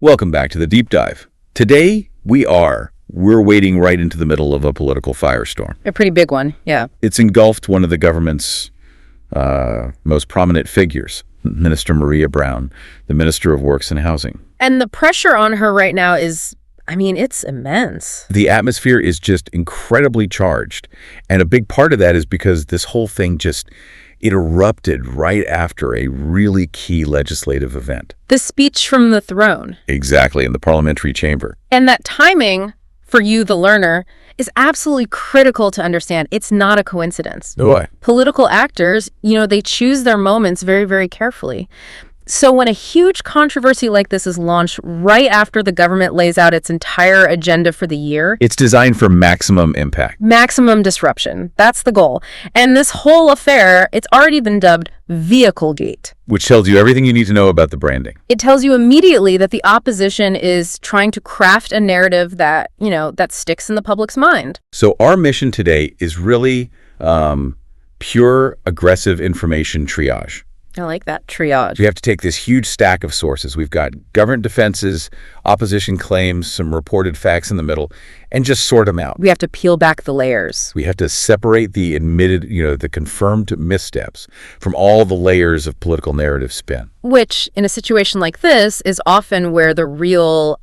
Welcome back to the Deep Dive. Today, we're wading right into the middle of a political firestorm. A pretty big one, yeah. It's engulfed one of the government's most prominent figures, Minister Maria Browne, the Minister of Works and Housing. And the pressure on her right now is, it's immense. The atmosphere is just incredibly charged. And a big part of that is because this whole thing it erupted right after a really key legislative event. The speech from the throne. Exactly, in the parliamentary chamber. And that timing, for you, the learner, is absolutely critical to understand. It's not a coincidence. Why? Political actors, they choose their moments very, very carefully. So when a huge controversy like this is launched right after the government lays out its entire agenda for the year, it's designed for maximum impact. Maximum disruption. That's the goal. And this whole affair, it's already been dubbed Vehicle-gate. Which tells you everything you need to know about the branding. It tells you immediately that the opposition is trying to craft a narrative that, that sticks in the public's mind. So our mission today is really pure aggressive information triage. I like that, triage. We have to take this huge stack of sources. We've got government defenses, opposition claims, some reported facts in the middle, and just sort them out. We have to peel back the layers. We have to separate the admitted, the confirmed missteps from all the layers of political narrative spin. Which, in a situation like this, is often where the real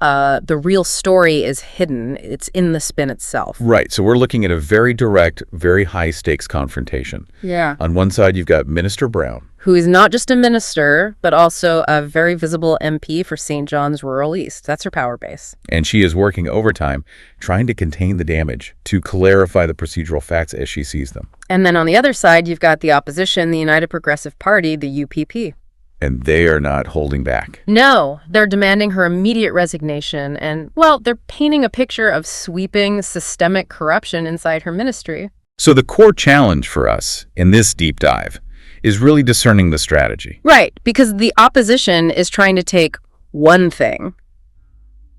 story is hidden. It's in the spin itself. Right. So we're looking at a very direct, very high-stakes confrontation. Yeah. On one side, you've got Minister Browne, who is not just a minister, but also a very visible MP for St. John's Rural East. That's her power base. And she is working overtime, trying to contain the damage, to clarify the procedural facts as she sees them. And then on the other side, you've got the opposition, the United Progressive Party, the UPP. And they are not holding back. No, they're demanding her immediate resignation. And, they're painting a picture of sweeping systemic corruption inside her ministry. So the core challenge for us in this deep dive is really discerning the strategy. Right, because the opposition is trying to take one thing,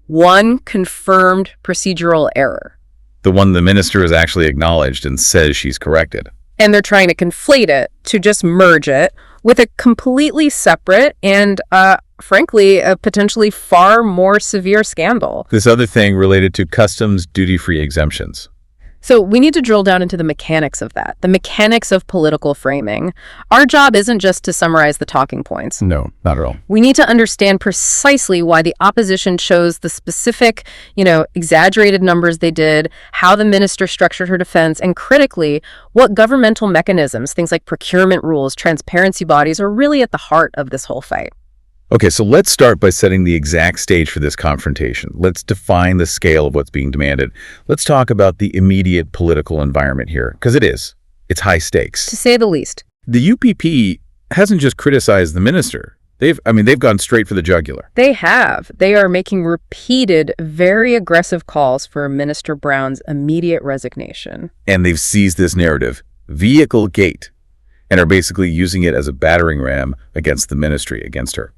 one confirmed procedural error. The one the minister has actually acknowledged and says she's corrected. And they're trying to conflate it, to just merge it with a completely separate and, frankly, a potentially far more severe scandal. This other thing related to customs duty-free exemptions. So we need to drill down into the mechanics of that, the mechanics of political framing. Our job isn't just to summarize the talking points. No, not at all. We need to understand precisely why the opposition chose the specific, exaggerated numbers they did, how the minister structured her defense, and critically, what governmental mechanisms, things like procurement rules, transparency bodies, are really at the heart of this whole fight. Okay, so let's start by setting the exact stage for this confrontation. Let's define the scale of what's being demanded. Let's talk about the immediate political environment here, because it's high stakes. To say the least. The UPP hasn't just criticized the minister. They've gone straight for the jugular. They have. They are making repeated, very aggressive calls for Minister Browne's immediate resignation. And they've seized this narrative, Vehicle-gate, and are basically using it as a battering ram against the ministry, against her.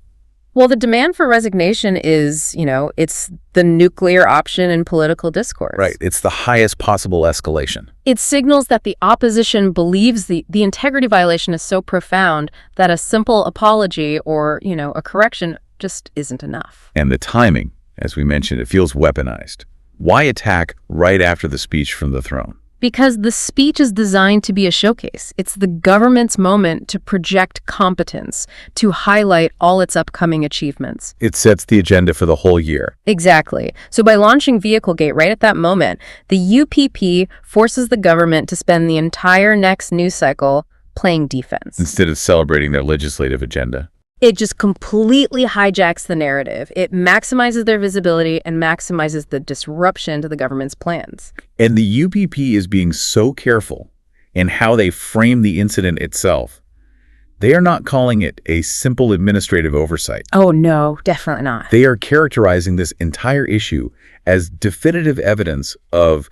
Well, the demand for resignation is, it's the nuclear option in political discourse. Right. It's the highest possible escalation. It signals that the opposition believes the integrity violation is so profound that a simple apology or, a correction just isn't enough. And the timing, as we mentioned, it feels weaponized. Why attack right after the speech from the throne? Because the speech is designed to be a showcase. It's the government's moment to project competence, to highlight all its upcoming achievements. It sets the agenda for the whole year. Exactly. So by launching Vehicle-gate right at that moment, the UPP forces the government to spend the entire next news cycle playing defense. Instead of celebrating their legislative agenda. It just completely hijacks the narrative. It maximizes their visibility and maximizes the disruption to the government's plans. And the UPP is being so careful in how they frame the incident itself. They are not calling it a simple administrative oversight. Oh, no, definitely not. They are characterizing this entire issue as definitive evidence of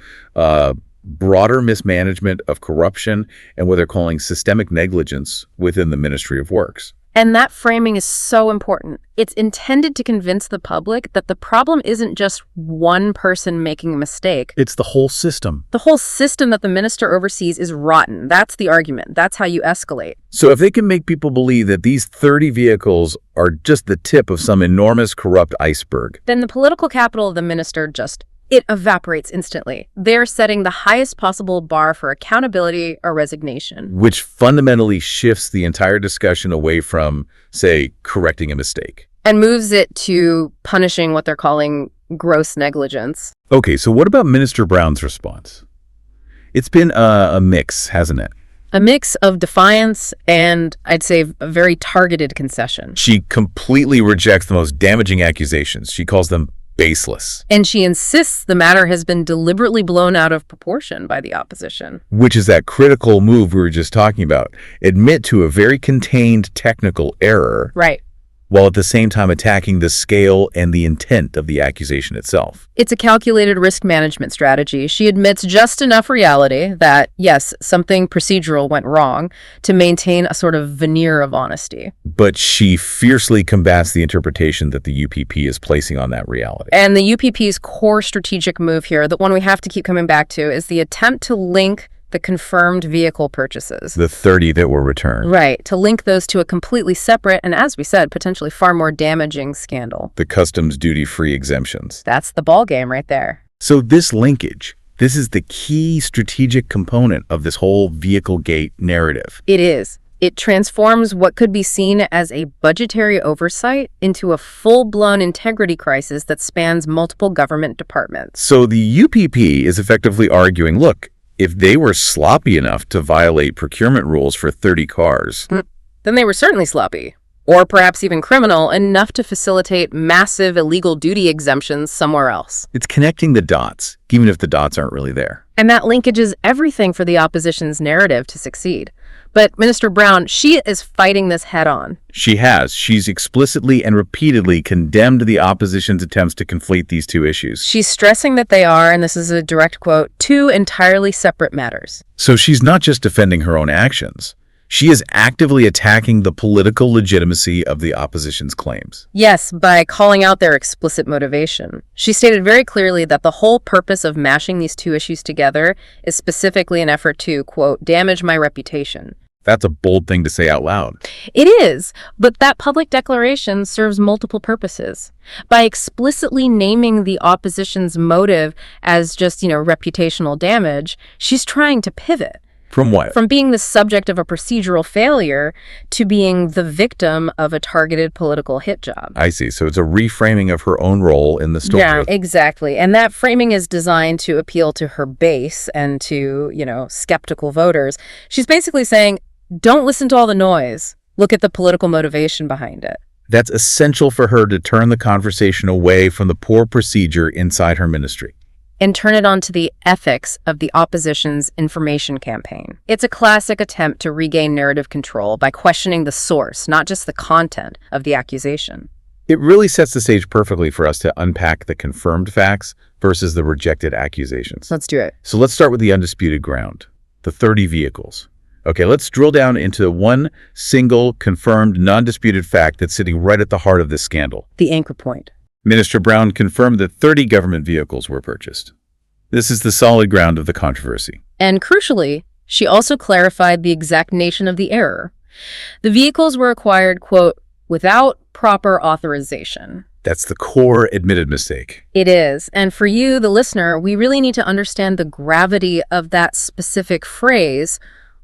broader mismanagement, of corruption, and what they're calling systemic negligence within the Ministry of Works. And that framing is so important. It's intended to convince the public that the problem isn't just one person making a mistake. It's the whole system. The whole system that the minister oversees is rotten. That's the argument. That's how you escalate. So if they can make people believe that these 30 vehicles are just the tip of some enormous corrupt iceberg, then the political capital of the minister it evaporates instantly. They're setting the highest possible bar for accountability or resignation. which fundamentally shifts the entire discussion away from, say, correcting a mistake. And moves it to punishing what they're calling gross negligence. Okay, so what about Minister Browne's response? It's been a mix, hasn't it? A mix of defiance and, I'd say, a very targeted concession. She completely rejects the most damaging accusations. She calls them baseless. And she insists the matter has been deliberately blown out of proportion by the opposition. Which is that critical move we were just talking about. Admit to a very contained technical error. Right. While at the same time attacking the scale and the intent of the accusation itself. It's a calculated risk management strategy. She admits just enough reality that, yes, something procedural went wrong to maintain a sort of veneer of honesty. But she fiercely combats the interpretation that the UPP is placing on that reality. And the UPP's core strategic move here, the one we have to keep coming back to, is the attempt to link the confirmed vehicle purchases. The 30 that were returned. Right, to link those to a completely separate and, as we said, potentially far more damaging scandal. The customs duty-free exemptions. That's the ball game right there. So this linkage, this is the key strategic component of this whole vehicle gate narrative. It is. It transforms what could be seen as a budgetary oversight into a full-blown integrity crisis that spans multiple government departments. So the UPP is effectively arguing, look, if they were sloppy enough to violate procurement rules for 30 cars, then they were certainly sloppy, or perhaps even criminal, enough to facilitate massive illegal duty exemptions somewhere else. it's connecting the dots, even if the dots aren't really there. And that linkage is everything for the opposition's narrative to succeed. But Minister Browne, she is fighting this head on. She has. She's explicitly and repeatedly condemned the opposition's attempts to conflate these two issues. She's stressing that they are, and this is a direct quote, two entirely separate matters. So she's not just defending her own actions. She is actively attacking the political legitimacy of the opposition's claims. Yes, by calling out their explicit motivation. She stated very clearly that the whole purpose of mashing these two issues together is specifically an effort to, quote, damage my reputation. That's a bold thing to say out loud. It is, but that public declaration serves multiple purposes. By explicitly naming the opposition's motive as just, reputational damage, she's trying to pivot. From what? From being the subject of a procedural failure to being the victim of a targeted political hit job. I see. So it's a reframing of her own role in the story. Yeah, exactly. And that framing is designed to appeal to her base and to, skeptical voters. She's basically saying, don't listen to all the noise. Look at the political motivation behind it. That's essential for her to turn the conversation away from the poor procedure inside her ministry. And turn it on to the ethics of the opposition's information campaign. It's a classic attempt to regain narrative control by questioning the source, not just the content of the accusation. It really sets the stage perfectly for us to unpack the confirmed facts versus the rejected accusations. Let's do it. So let's start with the undisputed ground, the 30 vehicles. Okay, let's drill down into one single confirmed non-disputed fact that's sitting right at the heart of this scandal. The anchor point. Minister Browne confirmed that 30 government vehicles were purchased. This is the solid ground of the controversy. And crucially, she also clarified the exact nation of the error. The vehicles were acquired, quote, without proper authorization. That's the core admitted mistake. It is. And for you, the listener, we really need to understand the gravity of that specific phrase,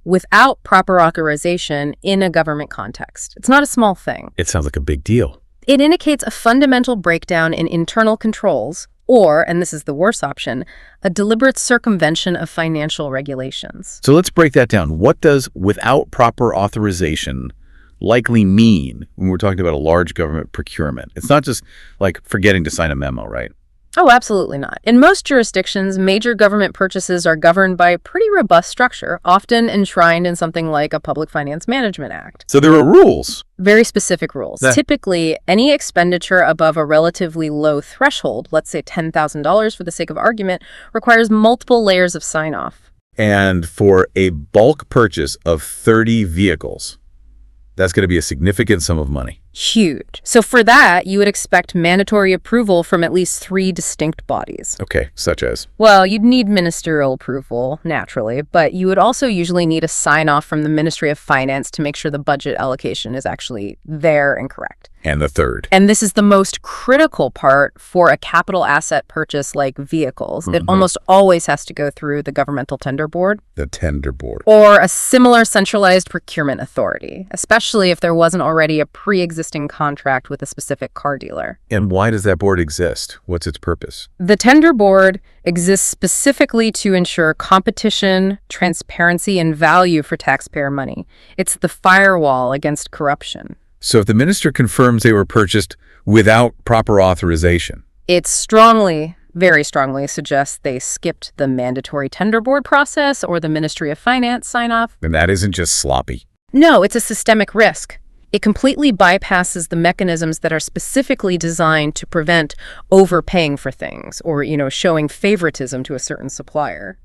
without proper authorization, in a government context. It's not a small thing. It sounds like a big deal. It indicates a fundamental breakdown in internal controls, or, and this is the worst option, a deliberate circumvention of financial regulations. So let's break that down. What does without proper authorization likely mean when we're talking about a large government procurement? It's not just like forgetting to sign a memo, right? Oh, absolutely not. In most jurisdictions, major government purchases are governed by a pretty robust structure, often enshrined in something like a Public Finance Management Act. So there are rules. Very specific rules. Typically, any expenditure above a relatively low threshold, let's say $10,000 for the sake of argument, requires multiple layers of sign-off. And for a bulk purchase of 30 vehicles, That's going to be a significant sum of money. Huge. So for that, you would expect mandatory approval from at least 3 distinct bodies. Okay, such as? Well, you'd need ministerial approval, naturally, but you would also usually need a sign-off from the Ministry of Finance to make sure the budget allocation is actually there and correct. And the third. And this is the most critical part for a capital asset purchase like vehicles. It almost always has to go through the governmental tender board. The tender board. Or a similar centralized procurement authority, especially if there wasn't already a pre-existing contract with a specific car dealer. And why does that board exist? What's its purpose? The tender board exists specifically to ensure competition, transparency, and value for taxpayer money. It's the firewall against corruption. So if the minister confirms they were purchased without proper authorization, It strongly, very strongly suggests they skipped the mandatory tender board process or the Ministry of Finance sign-off. then that isn't just sloppy. No, it's a systemic risk. It completely bypasses the mechanisms that are specifically designed to prevent overpaying for things or, showing favoritism to a certain supplier.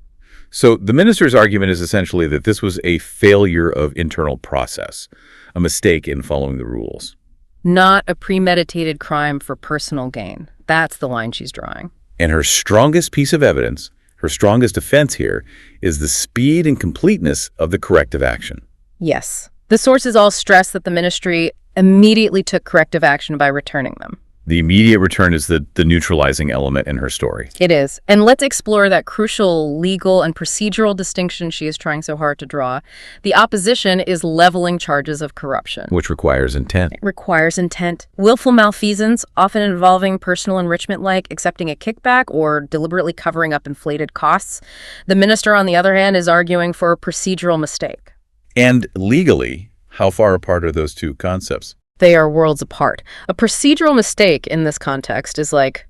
So the minister's argument is essentially that this was a failure of internal process, a mistake in following the rules. Not a premeditated crime for personal gain. That's the line she's drawing. And her strongest piece of evidence, her strongest defense here, is the speed and completeness of the corrective action. Yes. The sources all stress that the ministry immediately took corrective action by returning them. The immediate return is the neutralizing element in her story. It is. And let's explore that crucial legal and procedural distinction she is trying so hard to draw. The opposition is leveling charges of corruption. Which requires intent. It requires intent. Willful malfeasance, often involving personal enrichment like accepting a kickback or deliberately covering up inflated costs. The minister, on the other hand, is arguing for a procedural mistake. And legally, how far apart are those two concepts? They are worlds apart. A procedural mistake in this context is like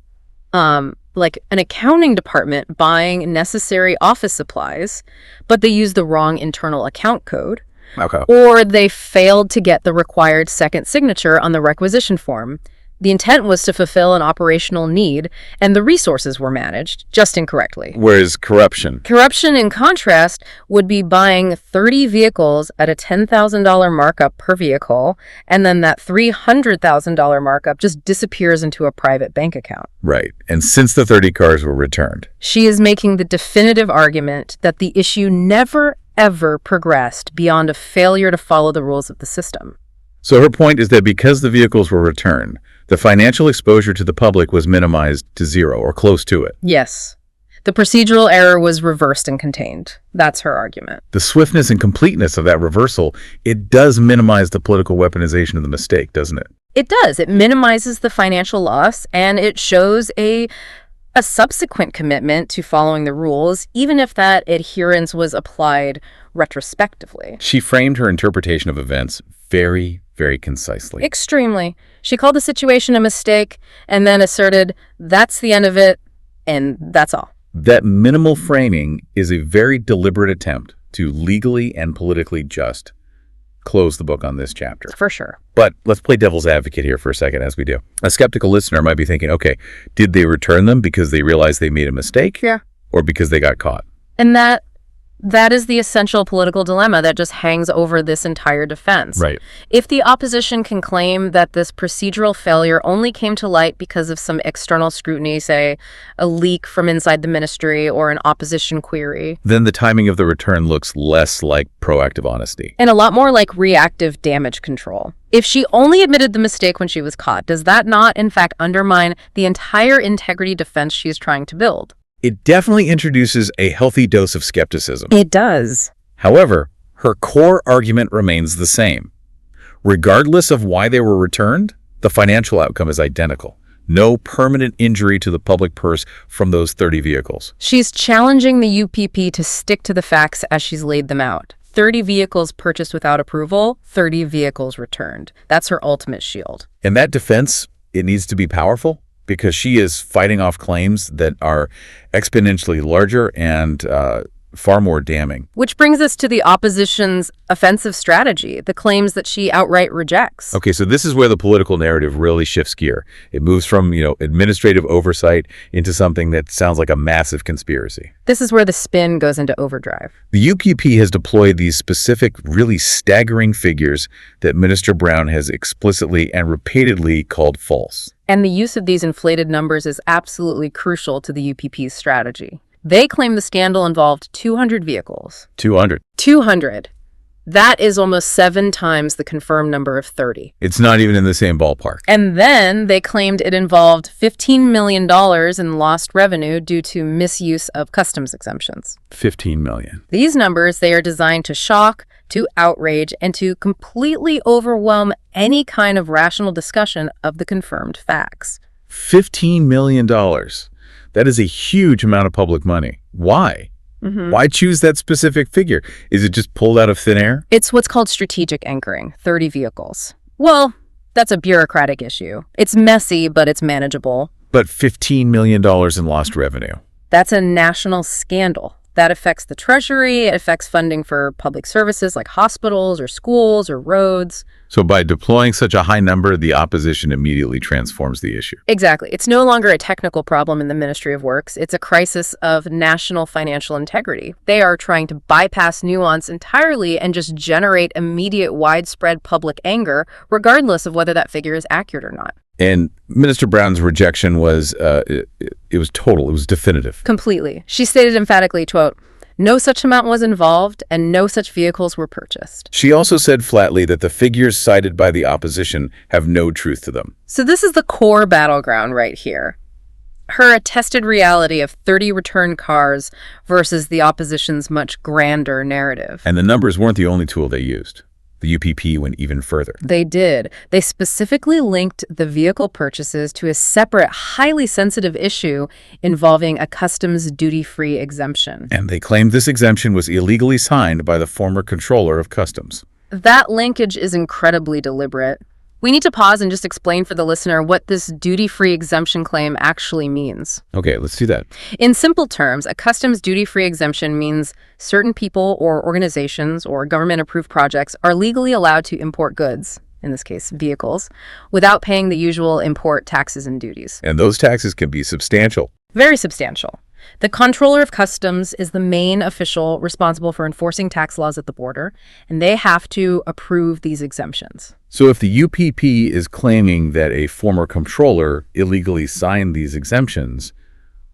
an accounting department buying necessary office supplies, but they use the wrong internal account code. Okay. Or they failed to get the required second signature on the requisition form. The intent was to fulfill an operational need, and the resources were managed, just incorrectly. Whereas corruption. Corruption, in contrast, would be buying 30 vehicles at a $10,000 markup per vehicle, and then that $300,000 markup just disappears into a private bank account. Right. And since the 30 cars were returned. She is making the definitive argument that the issue never, ever progressed beyond a failure to follow the rules of the system. So her point is that because the vehicles were returned, the financial exposure to the public was minimized to zero or close to it. Yes. The procedural error was reversed and contained. That's her argument. The swiftness and completeness of that reversal, it does minimize the political weaponization of the mistake, doesn't it? It does. It minimizes the financial loss, and it shows a subsequent commitment to following the rules, even if that adherence was applied retrospectively. She framed her interpretation of events very, very concisely. Extremely. She called the situation a mistake and then asserted, that's the end of it, and that's all. That minimal framing is a very deliberate attempt to legally and politically just close the book on this chapter. For sure. But let's play devil's advocate here for a second as we do. A skeptical listener might be thinking, okay, did they return them because they realized they made a mistake? Yeah. Or because they got caught? And that is the essential political dilemma that just hangs over this entire defense. Right. If the opposition can claim that this procedural failure only came to light because of some external scrutiny, say a leak from inside the ministry or an opposition query, then the timing of the return looks less like proactive honesty. and a lot more like reactive damage control. If she only admitted the mistake when she was caught, does that not, in fact, undermine the entire integrity defense she's trying to build? It definitely introduces a healthy dose of skepticism. It does. However, her core argument remains the same. Regardless of why they were returned, the financial outcome is identical. No permanent injury to the public purse from those 30 vehicles. She's challenging the UPP to stick to the facts as she's laid them out. 30 vehicles purchased without approval, 30 vehicles returned. That's her ultimate shield. And that defense, it needs to be powerful because she is fighting off claims that are exponentially larger and far more damning. Which brings us to the opposition's offensive strategy, the claims that she outright rejects. Okay, so this is where the political narrative really shifts gear. It moves from, administrative oversight into something that sounds like a massive conspiracy. This is where the spin goes into overdrive. The UPP has deployed these specific, really staggering figures that Minister Browne has explicitly and repeatedly called false. And the use of these inflated numbers is absolutely crucial to the UPP's strategy. They claim the scandal involved 200 vehicles. 200. 200. That is almost 7 times the confirmed number of 30. It's not even in the same ballpark. And then they claimed it involved $15 million in lost revenue due to misuse of customs exemptions. $15 million. These numbers, they are designed to shock, to outrage, and to completely overwhelm any kind of rational discussion of the confirmed facts. $15 million. That is a huge amount of public money. Why? Why choose that specific figure? Is it just pulled out of thin air? It's what's called strategic anchoring, 30 vehicles. Well, that's a bureaucratic issue. It's messy, but it's manageable. But $15 million in lost revenue. That's a national scandal. That affects the Treasury, it affects funding for public services like hospitals or schools or roads. So by deploying such a high number, the opposition immediately transforms the issue. Exactly. It's no longer a technical problem in the Ministry of Works. It's a crisis of national financial integrity. They are trying to bypass nuance entirely and just generate immediate widespread public anger, regardless of whether that figure is accurate or not. And Minister Browne's rejection was, it was total, it was definitive. Completely. She stated emphatically, quote, "No such amount was involved and no such vehicles were purchased." She also said flatly that the figures cited by the opposition have no truth to them. So this is the core battleground right here. Her attested reality of 30 returned cars versus the opposition's much grander narrative. And the numbers weren't the only tool they used. The UPP went even further. They did. They specifically linked the vehicle purchases to a separate, highly sensitive issue involving a customs duty-free exemption. And they claimed this exemption was illegally signed by the former controller of customs. That linkage is incredibly deliberate. We need to pause and just explain for the listener what this duty-free exemption claim actually means. Okay, let's do that. In simple terms, a customs duty-free exemption means certain people or organizations or government-approved projects are legally allowed to import goods, in this case vehicles, without paying the usual import taxes and duties. And those taxes can be substantial. Very substantial. The Comptroller of Customs is the main official responsible for enforcing tax laws at the border, and they have to approve these exemptions. So if the UPP is claiming that a former comptroller illegally signed these exemptions,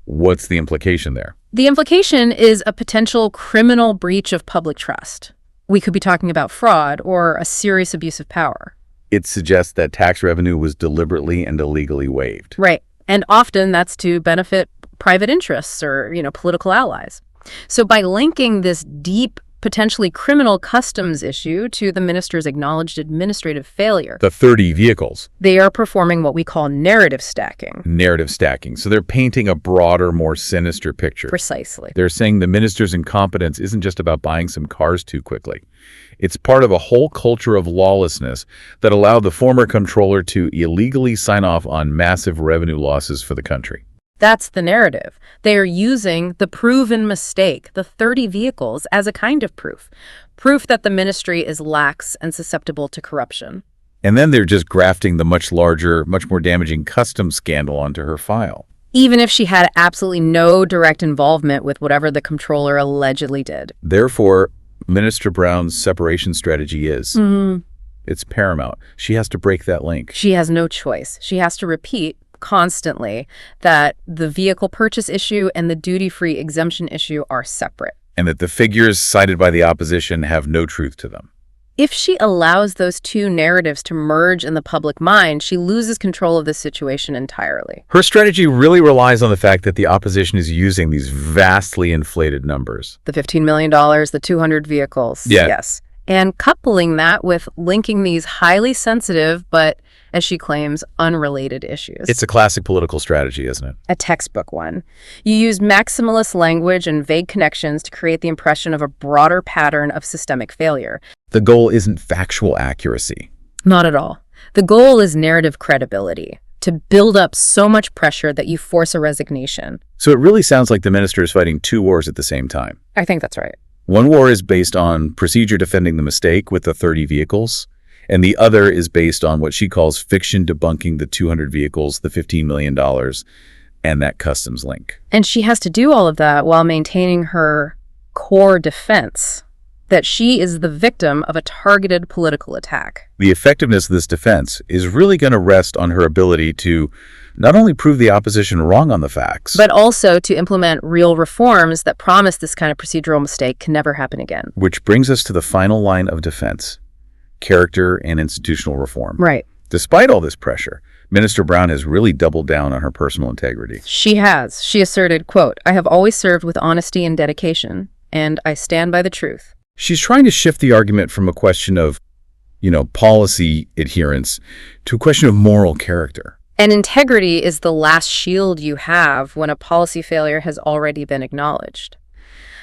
what's the implication there? The implication is a potential criminal breach of public trust. We could be talking about fraud or a serious abuse of power. It suggests that tax revenue was deliberately and illegally waived. Right. And often that's to benefit private interests or, political allies. So by linking this deep, potentially criminal customs issue to the minister's acknowledged administrative failure, The 30 vehicles. they are performing what we call narrative stacking. Narrative stacking. So they're painting a broader, more sinister picture. Precisely. They're saying the minister's incompetence isn't just about buying some cars too quickly. It's part of a whole culture of lawlessness that allowed the former comptroller to illegally sign off on massive revenue losses for the country. That's the narrative. They are using the proven mistake, the 30 vehicles, as a kind of proof. Proof that the ministry is lax and susceptible to corruption. And then they're just grafting the much larger, much more damaging customs scandal onto her file. Even if she had absolutely no direct involvement with whatever the comptroller allegedly did. Therefore, Minister Browne's separation strategy is, it's paramount. She has to break that link. She has no choice. She has to repeat constantly that the vehicle purchase issue and the duty-free exemption issue are separate. And that the figures cited by the opposition have no truth to them. If she allows those two narratives to merge in the public mind, she loses control of the situation entirely. Her strategy really relies on the fact that the opposition is using these vastly inflated numbers. The $15 million, the 200 vehicles. Yeah. Yes. And coupling that with linking these highly sensitive, but, as she claims, unrelated issues. It's a classic political strategy, isn't it? A textbook one. You use maximalist language and vague connections to create the impression of a broader pattern of systemic failure. The goal isn't factual accuracy. Not at all. The goal is narrative credibility, to build up so much pressure that you force a resignation. So it really sounds like the minister is fighting two wars at the same time. I think that's right. One war is based on procedure defending the mistake with the 30 vehicles, and the other is based on what she calls fiction debunking the 200 vehicles, the $15 million, and that customs link. And she has to do all of that while maintaining her core defense that she is the victim of a targeted political attack. The effectiveness of this defense is really going to rest on her ability to not only prove the opposition wrong on the facts, but also to implement real reforms that promise this kind of procedural mistake can never happen again. which brings us to the final line of defense, character and institutional reform. Right. Despite all this pressure, Minister Browne has really doubled down on her personal integrity. She has. She asserted, quote, "I have always served with honesty and dedication, and I stand by the truth." She's trying to shift the argument from a question of, policy adherence to a question of moral character. And integrity is the last shield you have when a policy failure has already been acknowledged.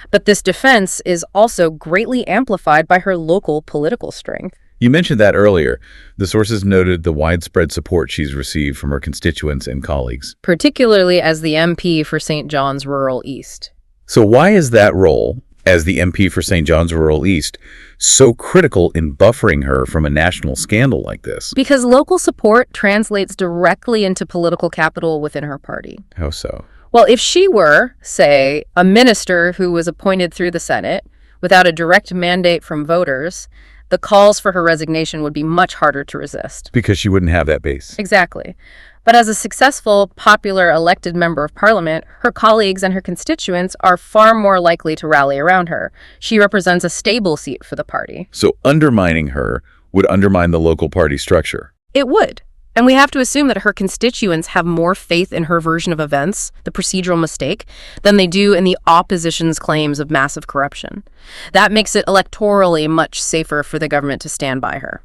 But this defense is also greatly amplified by her local political strength. You mentioned that earlier. The sources noted the widespread support she's received from her constituents and colleagues. Particularly as the MP for St. John's Rural East. So why is that role, as the MP for St. John's Rural East, so critical in buffering her from a national scandal like this? Because local support translates directly into political capital within her party. How so? Well, if she were, say, a minister who was appointed through the Senate without a direct mandate from voters, the calls for her resignation would be much harder to resist. Because she wouldn't have that base. Exactly. But as a successful, popular elected member of parliament, her colleagues and her constituents are far more likely to rally around her. She represents a stable seat for the party. So undermining her would undermine the local party structure. It would. And we have to assume that her constituents have more faith in her version of events, the procedural mistake, than they do in the opposition's claims of massive corruption. That makes it electorally much safer for the government to stand by her.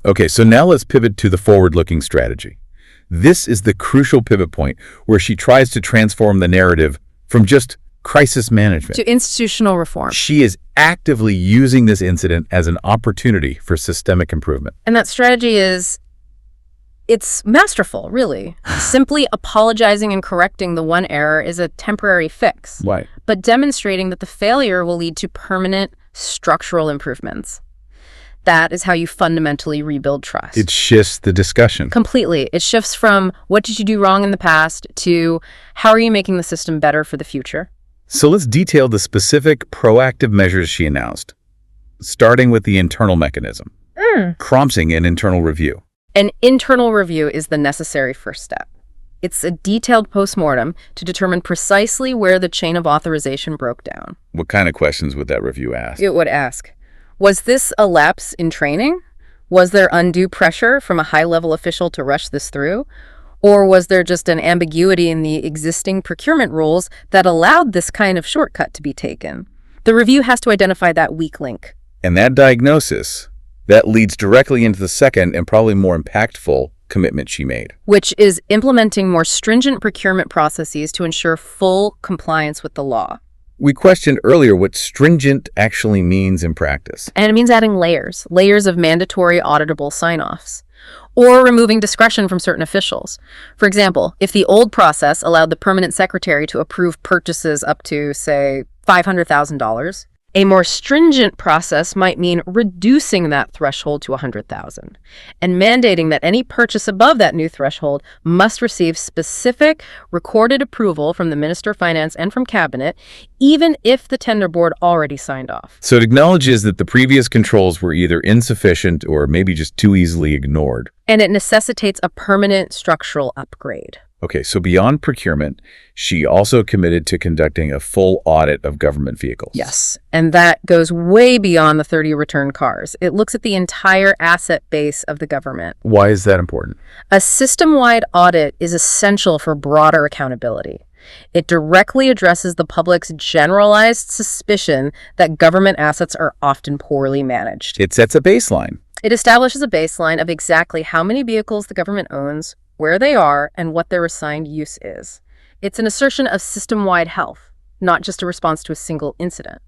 Okay, so now let's pivot to the forward-looking strategy. This is the crucial pivot point where she tries to transform the narrative from just crisis management to institutional reform. She is actively using this incident as an opportunity for systemic improvement. And that strategy it's masterful, really. Simply apologizing and correcting the one error is a temporary fix. Right. But demonstrating that the failure will lead to permanent structural improvements. That is how you fundamentally rebuild trust. It shifts the discussion. Completely. It shifts from what did you do wrong in the past to how are you making the system better for the future? So let's detail the specific proactive measures she announced, starting with the internal mechanism, prompting an internal review. An internal review is the necessary first step. It's a detailed postmortem to determine precisely where the chain of authorization broke down. What kind of questions would that review ask? It would ask, was this a lapse in training? Was there undue pressure from a high-level official to rush this through? Or was there just an ambiguity in the existing procurement rules that allowed this kind of shortcut to be taken? The review has to identify that weak link. And that diagnosis, that leads directly into the second and probably more impactful commitment she made, which is implementing more stringent procurement processes to ensure full compliance with the law. We questioned earlier what stringent actually means in practice. And it means adding layers of mandatory auditable sign-offs, or removing discretion from certain officials. For example, if the old process allowed the permanent secretary to approve purchases up to, say, $500,000, a more stringent process might mean reducing that threshold to $100,000 and mandating that any purchase above that new threshold must receive specific recorded approval from the Minister of Finance and from Cabinet, even if the tender board already signed off. So it acknowledges that the previous controls were either insufficient or maybe just too easily ignored. And it necessitates a permanent structural upgrade. Okay, so beyond procurement, she also committed to conducting a full audit of government vehicles. Yes, and that goes way beyond the 30 returned cars. It looks at the entire asset base of the government. Why is that important? A system-wide audit is essential for broader accountability. It directly addresses the public's generalized suspicion that government assets are often poorly managed. It sets a baseline. It establishes a baseline of exactly how many vehicles the government owns, where they are, and what their assigned use is. It's an assertion of system-wide health, not just a response to a single incident.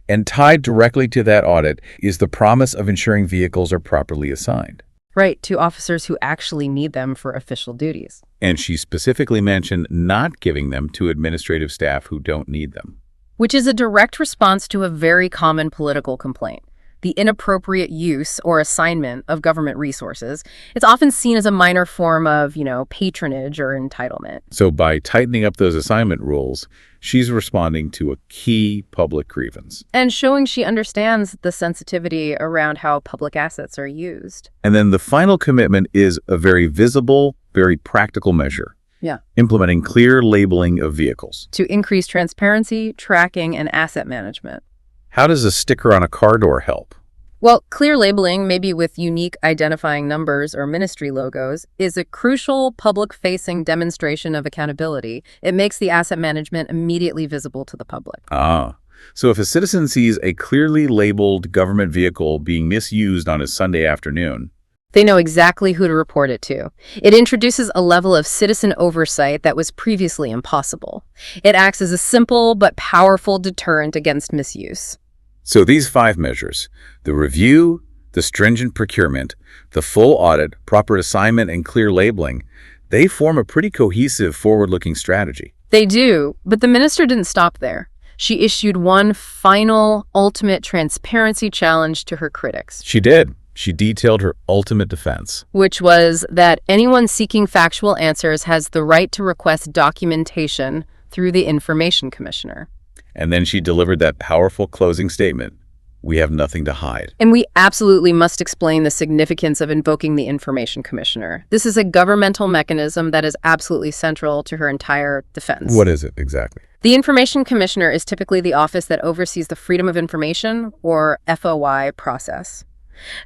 And tied directly to that audit is the promise of ensuring vehicles are properly assigned. Right, to officers who actually need them for official duties. And she specifically mentioned not giving them to administrative staff who don't need them. which is a direct response to a very common political complaint: the inappropriate use or assignment of government resources. It's often seen as a minor form of, patronage or entitlement. So by tightening up those assignment rules, she's responding to a key public grievance. And showing she understands the sensitivity around how public assets are used. And then the final commitment is a very visible, very practical measure. Yeah. Implementing clear labeling of vehicles. To increase transparency, tracking, and asset management. How does a sticker on a car door help? Well, clear labeling, maybe with unique identifying numbers or ministry logos, is a crucial public-facing demonstration of accountability. It makes the asset management immediately visible to the public. So if a citizen sees a clearly labeled government vehicle being misused on a Sunday afternoon, they know exactly who to report it to. It introduces a level of citizen oversight that was previously impossible. It acts as a simple but powerful deterrent against misuse. So these 5 measures, the review, the stringent procurement, the full audit, proper assignment, and clear labeling, they form a pretty cohesive, forward-looking strategy. They do, but the minister didn't stop there. She issued one final, ultimate transparency challenge to her critics. She did. She detailed her ultimate defense, which was that anyone seeking factual answers has the right to request documentation through the Information Commissioner. And then she delivered that powerful closing statement: we have nothing to hide. And we absolutely must explain the significance of invoking the Information Commissioner. This is a governmental mechanism that is absolutely central to her entire defense. What is it exactly? The Information Commissioner is typically the office that oversees the Freedom of Information, or FOI, process.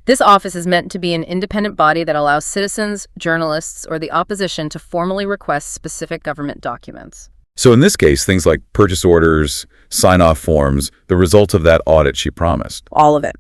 This office is meant to be an independent body that allows citizens, journalists, or the opposition to formally request specific government documents. So in this case, things like purchase orders, sign-off forms, the result of that audit she promised. All of it.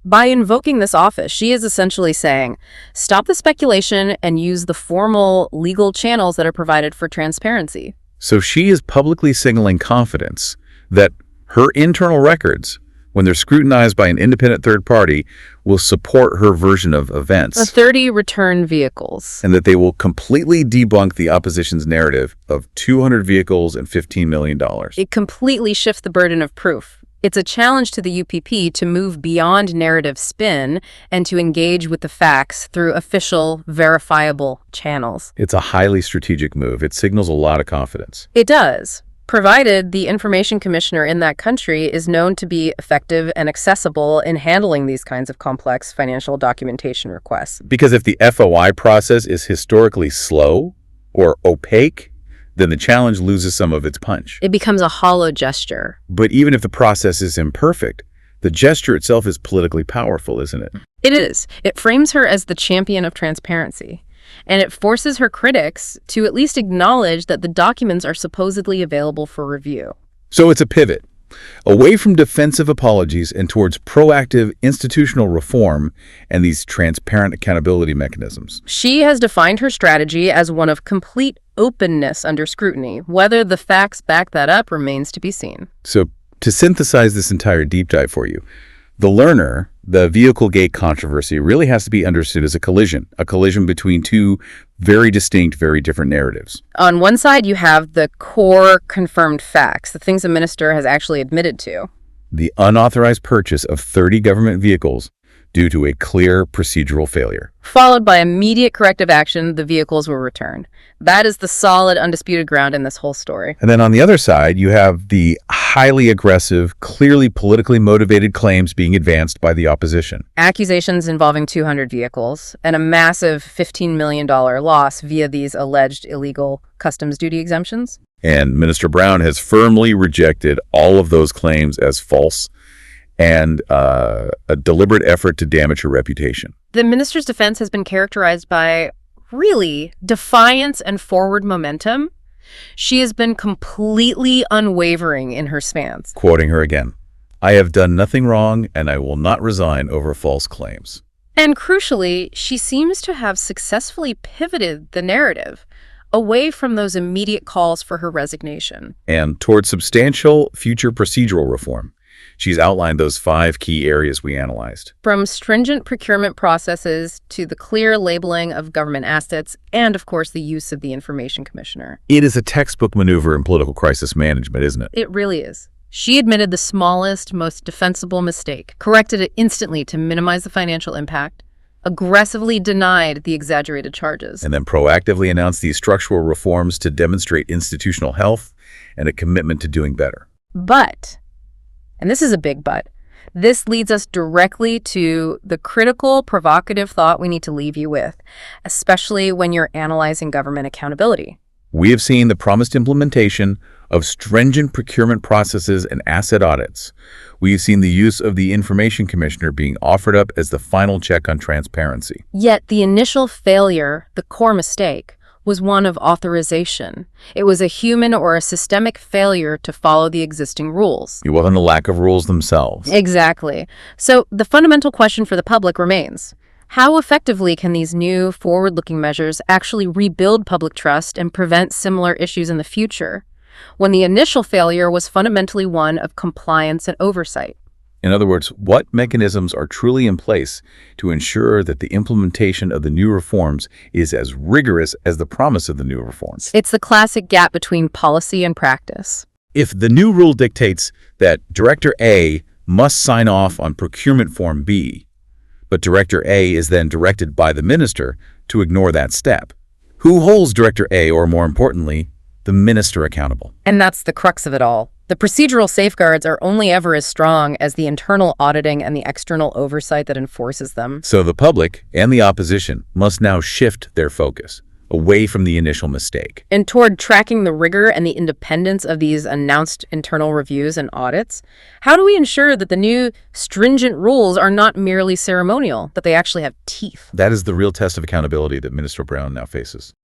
By invoking this office, she is essentially saying, stop the speculation and use the formal legal channels that are provided for transparency. So she is publicly signaling confidence that her internal records, when they're scrutinized by an independent third party, will support her version of events. The 30 return vehicles. And that they will completely debunk the opposition's narrative of 200 vehicles and $15 million. It completely shifts the burden of proof. It's a challenge to the UPP to move beyond narrative spin and to engage with the facts through official, verifiable channels. It's a highly strategic move. It signals a lot of confidence. It does, provided the Information Commissioner in that country is known to be effective and accessible in handling these kinds of complex financial documentation requests. Because if the FOI process is historically slow or opaque, then the challenge loses some of its punch. It becomes a hollow gesture. But even if the process is imperfect, the gesture itself is politically powerful, isn't it? It is. It frames her as the champion of transparency. And it forces her critics to at least acknowledge that the documents are supposedly available for review. So it's a pivot, away from defensive apologies and towards proactive institutional reform and these transparent accountability mechanisms. She has defined her strategy as one of complete openness under scrutiny. Whether the facts back that up remains to be seen. So to synthesize this entire deep dive for you, the learner, the vehicle gate controversy, really has to be understood as a collision between two very distinct, very different narratives. On one side, you have the core confirmed facts, the things the minister has actually admitted to. The unauthorized purchase of 30 government vehicles due to a clear procedural failure. Followed by immediate corrective action, the vehicles were returned. That is the solid, undisputed ground in this whole story. And then on the other side, you have the highly aggressive, clearly politically motivated claims being advanced by the opposition. Accusations involving 200 vehicles and a massive $15 million loss via these alleged illegal customs duty exemptions. And Minister Browne has firmly rejected all of those claims as false and a deliberate effort to damage her reputation. The minister's defense has been characterized by really defiance and forward momentum. She has been completely unwavering in her stance. Quoting her again, "I have done nothing wrong and I will not resign over false claims." And crucially, she seems to have successfully pivoted the narrative away from those immediate calls for her resignation. And towards substantial future procedural reform. She's outlined those 5 key areas we analyzed. From stringent procurement processes to the clear labeling of government assets and, of course, the use of the Information Commissioner. It is a textbook maneuver in political crisis management, isn't it? It really is. She admitted the smallest, most defensible mistake, corrected it instantly to minimize the financial impact, aggressively denied the exaggerated charges. And then proactively announced these structural reforms to demonstrate institutional health and a commitment to doing better. But, and this is a big but, this leads us directly to the critical, provocative thought we need to leave you with, especially when you're analyzing government accountability. We have seen the promised implementation of stringent procurement processes and asset audits. We have seen the use of the Information Commissioner being offered up as the final check on transparency. Yet the initial failure, the core mistake, was one of authorization. It was a human or a systemic failure to follow the existing rules. It wasn't a lack of rules themselves. Exactly. So the fundamental question for the public remains: how effectively can these new forward-looking measures actually rebuild public trust and prevent similar issues in the future, when the initial failure was fundamentally one of compliance and oversight? In other words, what mechanisms are truly in place to ensure that the implementation of the new reforms is as rigorous as the promise of the new reforms? It's the classic gap between policy and practice. If the new rule dictates that Director A must sign off on procurement form B, but Director A is then directed by the minister to ignore that step, who holds Director A, or more importantly, the minister, accountable? And that's the crux of it all. The procedural safeguards are only ever as strong as the internal auditing and the external oversight that enforces them. So the public and the opposition must now shift their focus away from the initial mistake and toward tracking the rigor and the independence of these announced internal reviews and audits. How do we ensure that the new stringent rules are not merely ceremonial, that they actually have teeth? That is the real test of accountability that Minister Browne now faces.